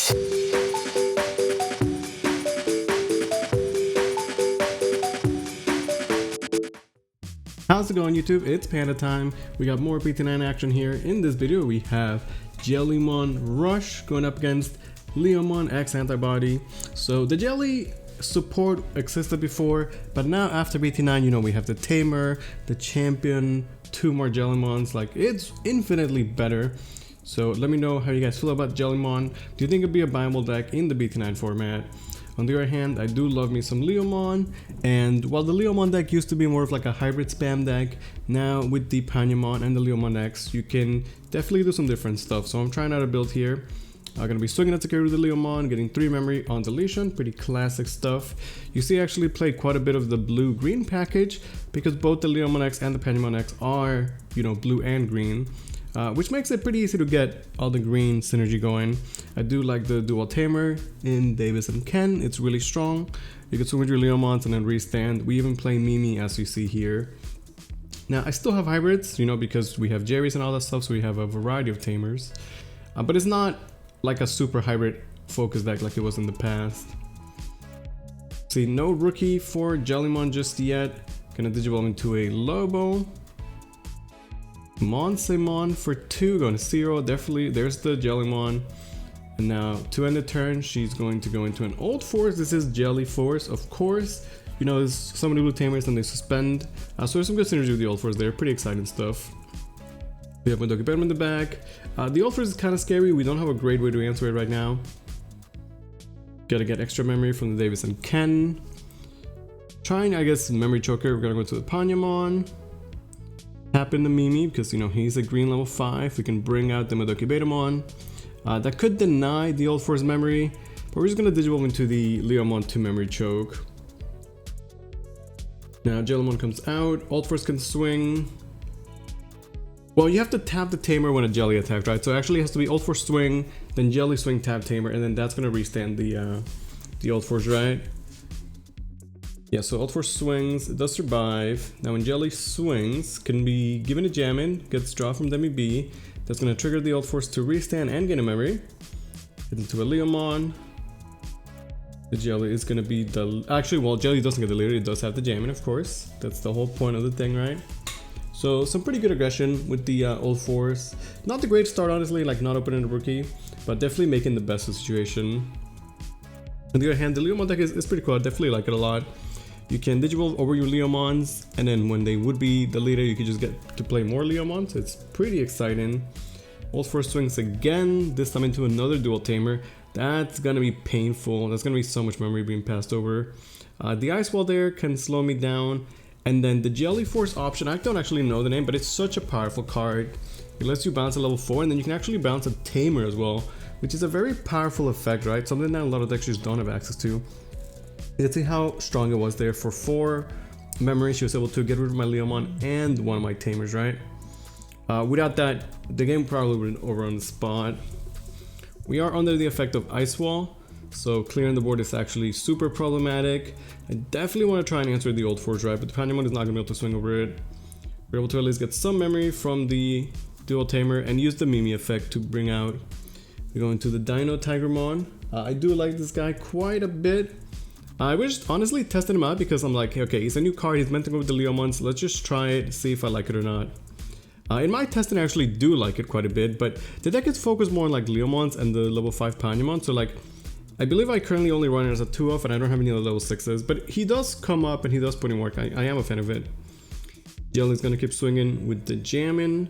How's it going, YouTube? It's Panda time. We got more BT9 action here. In this video we have Jellymon Rush going up against Leomon X Antibody. So the Jelly support existed before, but now after BT9, you know, we have the Tamer, the Champion, 2 more Jellymons. Like, it's infinitely better. So let me know how you guys feel about Jellymon. Do you think it'd be a viable deck in the BT9 format? On the other hand, I do love me some Leomon, and while the Leomon deck used to be more of like a hybrid spam deck, now with the Panyamon and the Leomon X, you can definitely do some different stuff. So I'm trying out a build here. I'm gonna be swinging at security with the Leomon, getting 3 memory on deletion, pretty classic stuff. You see, I actually played quite a bit of the blue-green package because both the Leomon X and the Panyamon X are, you know, blue and green. Which makes it pretty easy to get all the green synergy going. I do like the dual tamer in Davis and Ken. It's really strong. You can swing with your Leomons and then restand. We even play Mimi, as you see here. Now I still have hybrids, you know, because we have Jerry's and all that stuff, so we have a variety of tamers. But it's not like a super hybrid focus deck like it was in the past. See, no rookie for Jellymon just yet. Gonna digivolve into a Lobo. Monsemon for 2, going to 0, definitely. There's the Jellymon. And now to end the turn, she's going to go into an Old Force. This is Jelly Force, of course. You know, there's so many blue tamers and they suspend. So there's some good synergy with the Old Force there, pretty exciting stuff. We have Luisthepanda in the back. The Old Force is kind of scary. We don't have a great way to answer it right now. Gotta get extra memory from the Davis and Ken. Trying, I guess, memory choker. We're gonna go to the Panyamon. Tap in the Mimi because, you know, he's a green level 5. We can bring out the Luisthepanda. That could deny the Old Force memory, but we're just gonna digivolve into the Leomon 2 memory choke. Now Jellymon comes out. Old Force can swing. Well, you have to tap the Tamer when a Jelly attacks, right? So it actually has to be Old Force swing, then Jelly swing, tap Tamer, and then that's gonna restand the Old Force, right? Yeah, so Old Force swings, it does survive. Now when Jelly swings, can be given a jam in, gets draw from Demi B. That's gonna trigger the Old Force to restand and gain a memory. Hit into a Leomon. The Jelly is gonna be the... Actually, well, Jelly doesn't get deleted, it does have the jam in, of course. That's the whole point of the thing, right? So some pretty good aggression with the Old Force. Not the great start, honestly, like not opening the rookie, but definitely making the best of the situation. On the other hand, the Leomon deck is pretty cool, I definitely like it a lot. You can digivolve over your Leomons, and then when they would be deleted, you can just get to play more Leomons. It's pretty exciting. Old Force swings again, this time into another dual tamer. That's gonna be painful. That's gonna be so much memory being passed over. The Ice Wall there can slow me down. And then the Jelly Force option, I don't actually know the name, but it's such a powerful card. It lets you bounce a level 4, and then you can actually bounce a tamer as well, which is a very powerful effect, right? Something that a lot of decks just don't have access to. You can see how strong it was there. For 4 memory, she was able to get rid of my Leomon and one of my tamers, right? Without that, the game probably would have been over on the spot. We are under the effect of Ice Wall, so clearing the board is actually super problematic. I definitely want to try and answer the Old Force, right? But the Panyamon is not going to be able to swing over it. We're able to at least get some memory from the dual tamer and use the Mimi effect to bring out. We go into the Dino Tigermon. I do like this guy quite a bit. I was honestly testing him out because I'm like, okay, he's a new card, he's meant to go with the Leomons, let's just try it, see if I like it or not. In my testing, I actually do like it quite a bit, but the deck is focused more on like Leomons and the level 5 Panyamon, so like, I believe I currently only run it as a 2-off and I don't have any other level 6s, but he does come up and he does put in work. I am a fan of it. Jelly's gonna keep swinging with the Jammin',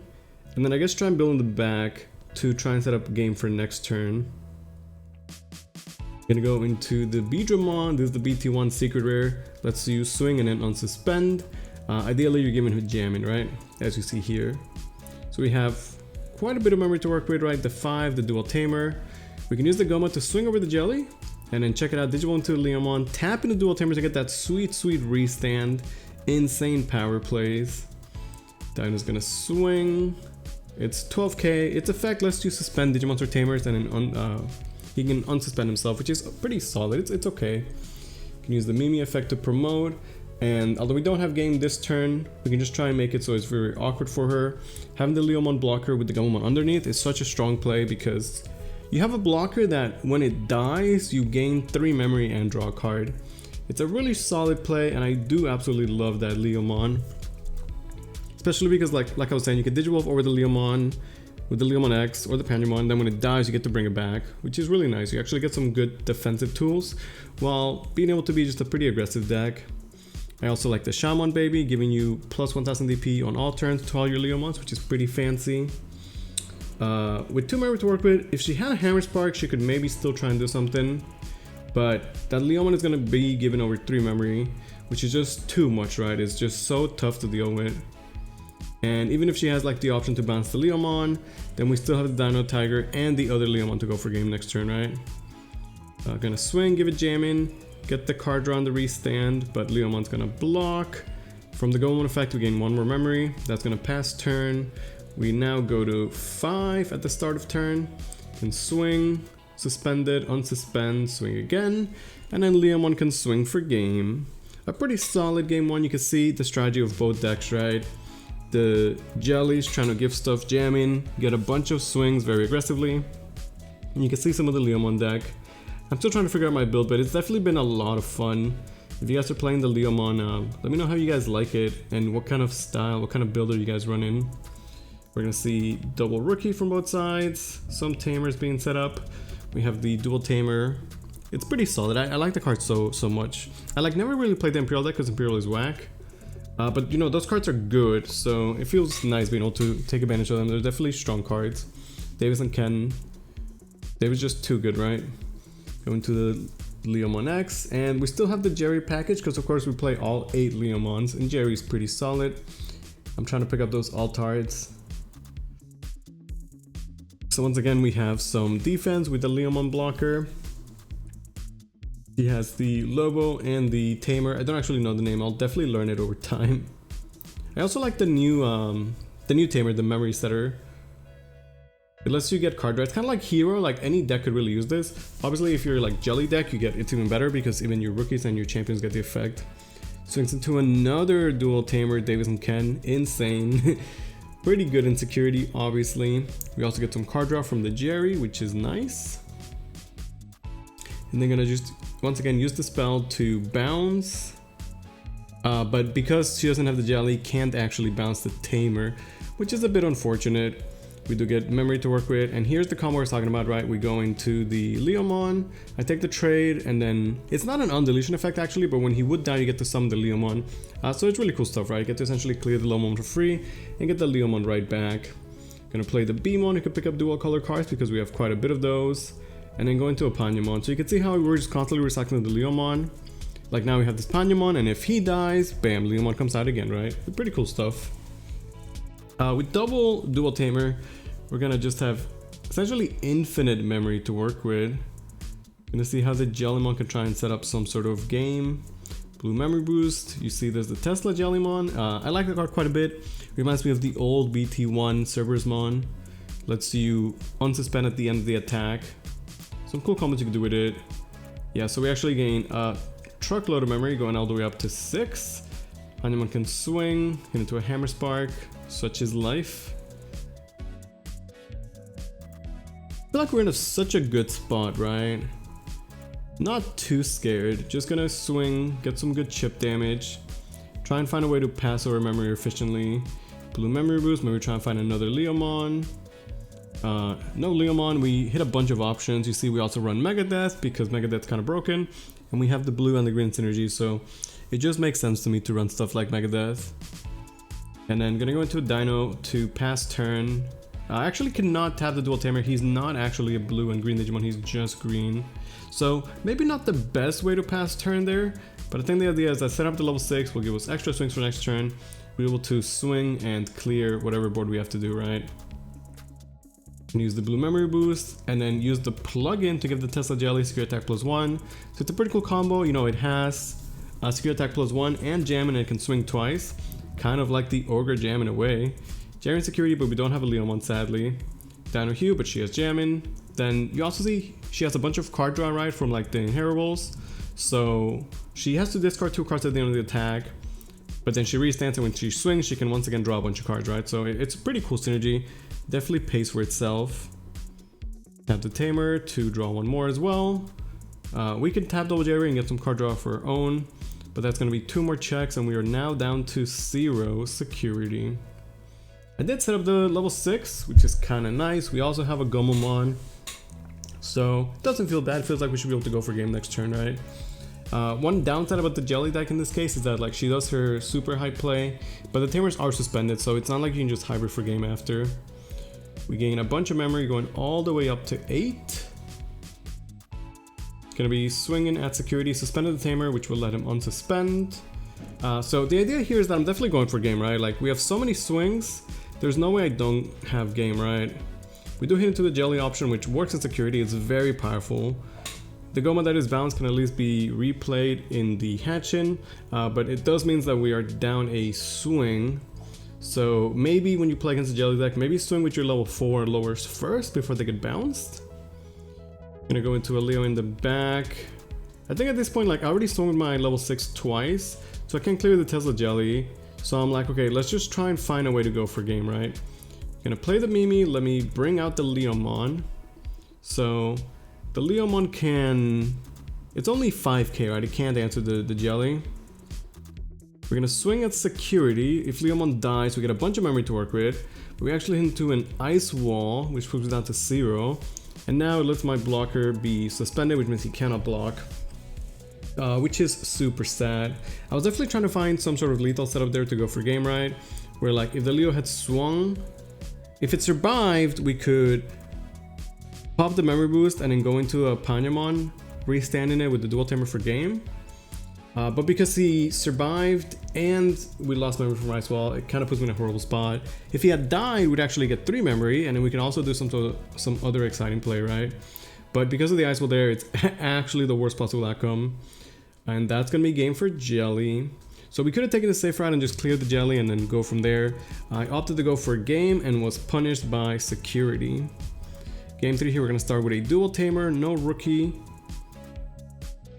and then I guess try and build in the back to try and set up a game for next turn. Gonna go into the Digimon. This is the BT1 secret rare. Lets you swing and then unsuspend. Ideally, you're giving him jamming, right? As you see here. So we have quite a bit of memory to work with, right? The 5, the dual tamer. We can use the Goma to swing over the Jelly, and then check it out. Digivolve into Leomon, tap into dual tamer to get that sweet, sweet restand. Insane power plays. Dino's gonna swing. It's 12k. Its effect lets you suspend Digimons or tamers, and then he can unsuspend himself, which is pretty solid. It's okay. You can use the Mimi effect to promote, and although we don't have game this turn, we can just try and make it so it's very awkward for her. Having the Leomon blocker with the Gamamon underneath is such a strong play because you have a blocker that when it dies, you gain 3 memory and draw a card. It's a really solid play, and I do absolutely love that Leomon. Especially because like I was saying, you can Digivolve over the Leomon with the Leomon X or the Pandamon, then when it dies you get to bring it back, which is really nice. You actually get some good defensive tools while being able to be just a pretty aggressive deck. I also like the Shaman Baby, giving you plus 1000 DP on all turns to all your Leomons, which is pretty fancy. With 2 memory to work with, if she had a Hammer Spark, she could maybe still try and do something. But that Leomon is going to be given over 3 memory, which is just too much, right? It's just so tough to deal with. And even if she has like the option to bounce the Leomon, then we still have the Dino Tiger and the other Leomon to go for game next turn, right? Gonna swing, give it jamming, get the card draw on the restand, but Leomon's gonna block. From the Goemon effect, we gain 1 more memory. That's gonna pass turn. We now go to 5 at the start of turn. Can swing, suspend it, unsuspend, swing again, and then Leomon can swing for game. A pretty solid game 1. You can see the strategy of both decks, right? The Jelly's trying to give stuff jamming, get a bunch of swings very aggressively. And you can see some of the Leomon deck. I'm still trying to figure out my build, but it's definitely been a lot of fun. If you guys are playing the Leomon, let me know how you guys like it and what kind of style, what kind of build are you guys running. We're gonna see double rookie from both sides, some tamers being set up. We have the dual tamer. It's pretty solid. I like the card so much. I never really played the Imperial deck because Imperial is whack. But you know, those cards are good, so it feels nice being able to take advantage of them. They're definitely strong cards. Davis and Ken. Davis just too good, right? Going to the Leomon X, and we still have the Jerry package because of course we play all 8 Leomons, and Jerry's pretty solid. I'm trying to pick up those Altards. So once again, we have some defense with the Leomon blocker. He has the Lobo and the Tamer. I don't actually know the name. I'll definitely learn it over time. I also like the new Tamer, the Memory Setter. It lets you get card draw. It's kind of like Hero. Like any deck could really use this. Obviously, if you're like Jelly deck, it's even better because even your rookies and your champions get the effect. Swings into another dual Tamer, Davis and Ken. Insane. Pretty good in security, obviously. We also get some card draw from the Jerry, which is nice. And they're gonna just once again use the spell to bounce, but because she doesn't have the Jelly, can't actually bounce the Tamer, which is a bit unfortunate. We do get memory to work with, and here's the combo we're talking about, right? We go into the Leomon, I take the trade, and then it's not an undeletion effect actually, but when he would die, you get to summon the Leomon. So it's really cool stuff, right? You get to essentially clear the Leomon for free and get the Leomon right back. Gonna play the Beamon. You can pick up dual color cards because we have quite a bit of those. And then go into a Panyamon. So you can see how we're just constantly recycling the Leomon. Like now we have this Panyamon, and if he dies, bam, Leomon comes out again, right? Pretty cool stuff. With double dual tamer, we're gonna just have essentially infinite memory to work with. Gonna see how the Jellymon can try and set up some sort of game. Blue memory boost. You see there's the Tesla Jellymon. I like the card quite a bit. Reminds me of the old BT9 Cerbersmon. Lets you unsuspend at the end of the attack. Some cool combos you can do with it. Yeah, so we actually gain a truckload of memory going all the way up to 6. Panyamon can swing, hit into a Hammer Spark. Such is life. I feel like we're in such a good spot, right? Not too scared. Just gonna swing, get some good chip damage. Try and find a way to pass over memory efficiently. Blue memory boost, maybe try and find another Leomon. No Leomon, we hit a bunch of options. You see we also run Megadeth because Megadeth's kind of broken. And we have the blue and the green synergy, so it just makes sense to me to run stuff like Megadeth. And then gonna go into a Dino to pass turn. I actually cannot tap the dual tamer. He's not actually a blue and green Digimon, he's just green. So maybe not the best way to pass turn there, but I think the idea is that set up the level 6 will give us extra swings for next turn. We're able to swing and clear whatever board we have to do, right? And use the blue memory boost and then use the plugin to give the Tesla Jelly secure attack +1. So it's a pretty cool combo. You know, it has secure attack +1 and jam, and it can swing twice. Kind of like the Ogre Jam in a way. Jam in security, but we don't have a Leomon sadly. Dino Hue, but she has jamming. Then you also see she has a bunch of card draw, right, from like the Inheribles. So she has to discard 2 cards at the end of the attack. But then she restands, and when she swings, she can once again draw a bunch of cards, right? So it's a pretty cool synergy. Definitely pays for itself. Tap the Tamer to draw one more as well. We can tap double Jerry and get some card draw for our own, but that's going to be 2 more checks, and we are now down to 0 security. I did set up the level 6, which is kind of nice. We also have a Gomamon, so it doesn't feel bad. It feels like we should be able to go for game next turn, right? One downside about the Jelly deck in this case is that like she does her super high play, but the Tamers are suspended, so it's not like you can just hybrid for game after. We gain a bunch of memory going all the way up to 8. It's gonna be swinging at security, suspended the Tamer, which will let him unsuspend. So the idea here is that I'm definitely going for game, right? Like we have so many swings, there's no way I don't have game, right? We do hit into the Jelly option, which works in security. It's very powerful. The Goma that is bounced can at least be replayed in the Hatchin, but it does mean that we are down a swing. So maybe when you play against the Jelly deck, maybe swing with your level 4 lowers first before they get bounced. Gonna go into a Leo in the back. I think at this point, like I already swung with my level 6 twice, so I can clear the Tesla Jelly. So I'm like, okay, let's just try and find a way to go for game, right? Gonna play the Mimi, let me bring out the Leomon. So the Leomon can, it's only 5k, right? It can't answer the Jelly. We're gonna swing at security. If Leomon dies, we get a bunch of memory to work with. We actually hit into an ice wall, which puts it down to 0. And now it lets my blocker be suspended, which means he cannot block. Which is super sad. I was definitely trying to find some sort of lethal setup there to go for game, right? Where like if the Leo had swung, if it survived, we could pop the memory boost and then go into a Panyamon, restand in it with the dual tamer for game. But because he survived and we lost memory from Ice Wall, it kind of puts me in a horrible spot. If he had died, we'd actually get 3 memory, and then we can also do some other exciting play, right? But because of the Ice Wall there, it's actually the worst possible outcome. And that's going to be game for Jelly. So we could have taken the safe route and just cleared the Jelly and then go from there. I opted to go for game and was punished by security. Game 3 here, we're going to start with a dual tamer, no rookie.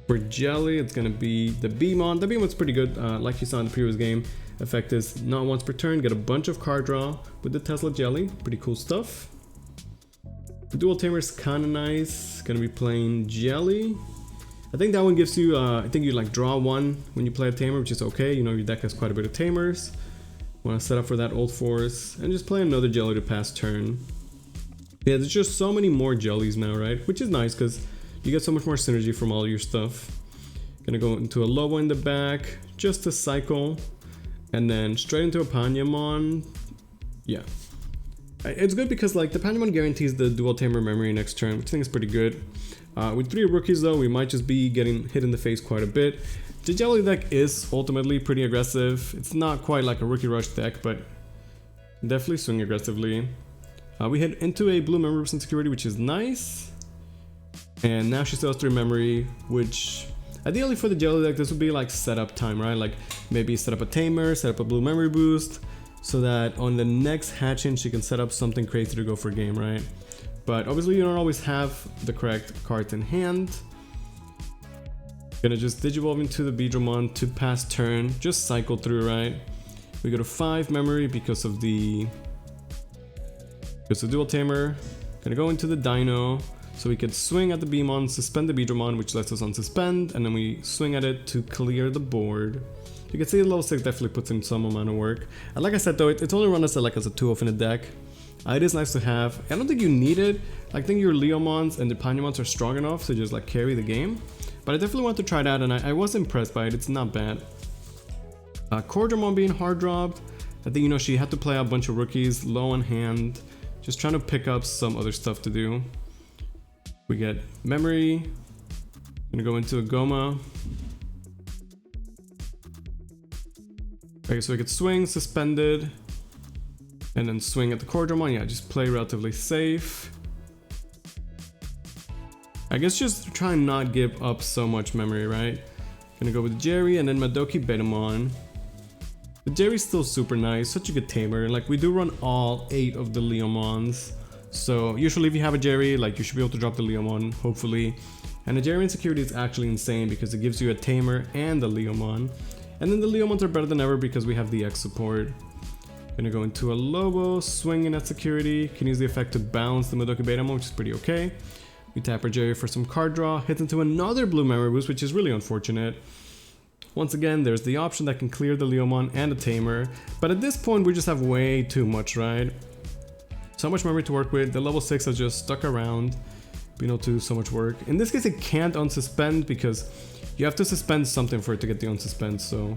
For Jelly, it's going to be the Beamon. The Beamon's pretty good, like you saw in the previous game. Effect is not once per turn, get a bunch of card draw with the Tesla Jelly. Pretty cool stuff. The dual tamer is kind of nice. Going to be playing Jelly. I think that one gives you, I think you like draw 1 when you play a tamer, which is okay. You know, your deck has quite a bit of tamers. Want to set up for that old force and just play another Jelly to pass turn. Yeah, there's just so many more Jellies now, right? Which is nice because you get so much more synergy from all your stuff. Gonna go into a Lobo in the back, just to cycle, and then straight into a Panyamon. Yeah. It's good because like the Panyamon guarantees the dual tamer memory next turn, which I think is pretty good. With 3 rookies though, we might just be getting hit in the face quite a bit. The Jelly deck is ultimately pretty aggressive. It's not quite like a rookie rush deck, but definitely swing aggressively. We hit into a blue memory boost security, which is nice. And now she still has 3 memory, which ideally for the Jelly deck, this would be like setup time, right? Like maybe set up a tamer, set up a blue memory boost, so that on the next hatching, she can set up something crazy to go for game, right? But obviously you don't always have the correct cards in hand. Gonna just Digivolve into the Digimon to pass turn, just cycle through, right? We go to 5 memory because of the dual tamer. Gonna go into the Dino, so we could swing at the Beamon, suspend the Digimon, which lets us unsuspend, and then we swing at it to clear the board. You can see the level 6 definitely puts in some amount of work. And like I said though, it's only run as a 2-off in the deck. It is nice to have. I don't think you need it. I think your Leomons and the Panyamons are strong enough to just like carry the game. But I definitely want to try that, and I was impressed by it. It's not bad. Cordramon being hard dropped. I think, you know, she had to play a bunch of rookies, low on hand. Just trying to pick up some other stuff to do. We get memory. Gonna go into a Goma. Okay, so we get swing, suspended. And then swing at the Cordramon. Yeah, just play relatively safe. I guess just try and not give up so much memory, right? Gonna go with Jerry and then Madoki Betamon. The Jerry's still super nice, such a good tamer. Like, we do run all 8 of the Leomons. So usually if you have a Jerry, like, you should be able to drop the Leomon, hopefully. And the Jerry in security is actually insane because it gives you a tamer and a Leomon. And then the Leomons are better than ever because we have the X support. Gonna go into a Lobo, swinging at security. Can use the effect to bounce the Madoka Betamon, which is pretty okay. We tap our Jerry for some card draw, hits into another blue memory boost, which is really unfortunate. Once again, there's the option that can clear the Leomon and the Tamer, but at this point we just have way too much, right? So much memory to work with. The level 6 has just stuck around, being able to do so much work. In this case, it can't unsuspend because you have to suspend something for it to get the unsuspend, so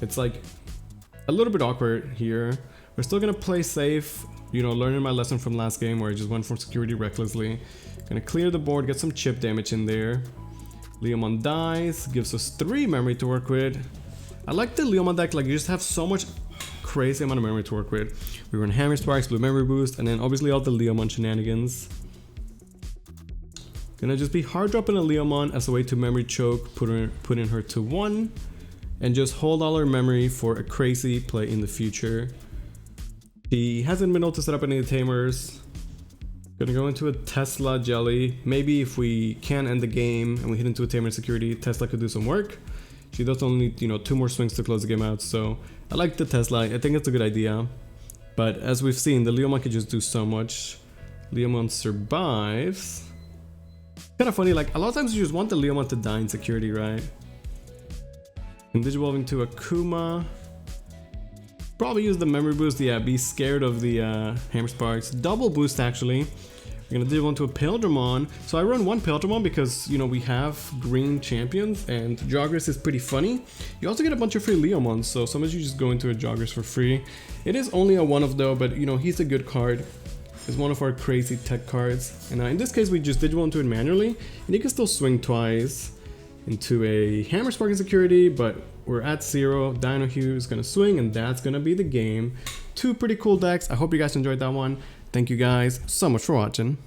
it's like a little bit awkward here. We're still gonna play safe, you know, learning my lesson from last game where I just went for security recklessly. Gonna clear the board, get some chip damage in there. Leomon dies, gives us 3 memory to work with. I like the Leomon deck, like you just have so much crazy amount of memory to work with. We run Hammer Sparks, Blue Memory Boost, and then obviously all the Leomon shenanigans. Gonna just be hard dropping a Leomon as a way to memory choke, putting her to 1, and just hold all her memory for a crazy play in the future. He hasn't been able to set up any of the Tamers. Gonna go into a Tesla Jelly. Maybe if we can end the game and we hit into a Tamer security, Tesla could do some work. She does only need, you know, 2 more swings to close the game out, so I like the Tesla. I think it's a good idea. But as we've seen, the Leomon can just do so much. Leomon survives. Kind of funny, like a lot of times you just want the Leomon to die in security, right? And Digivolve into a Kuma. Probably use the memory boost, yeah, be scared of the Hammer Sparks. Double boost actually. We're gonna Digivolve into a Pildramon. So I run 1 Pildramon because, you know, we have green champions and Joggers is pretty funny. You also get a bunch of free Leomons, so sometimes you just go into a Joggers for free. It is only a 1-of though, but you know, he's a good card. It's one of our crazy tech cards. And in this case, we just Digivolve into it manually, and you can still swing twice into a Hammer Spark security, but we're at 0. Dino Hue is gonna swing, and that's gonna be the game. 2 pretty cool decks. I hope you guys enjoyed that one. Thank you guys so much for watching.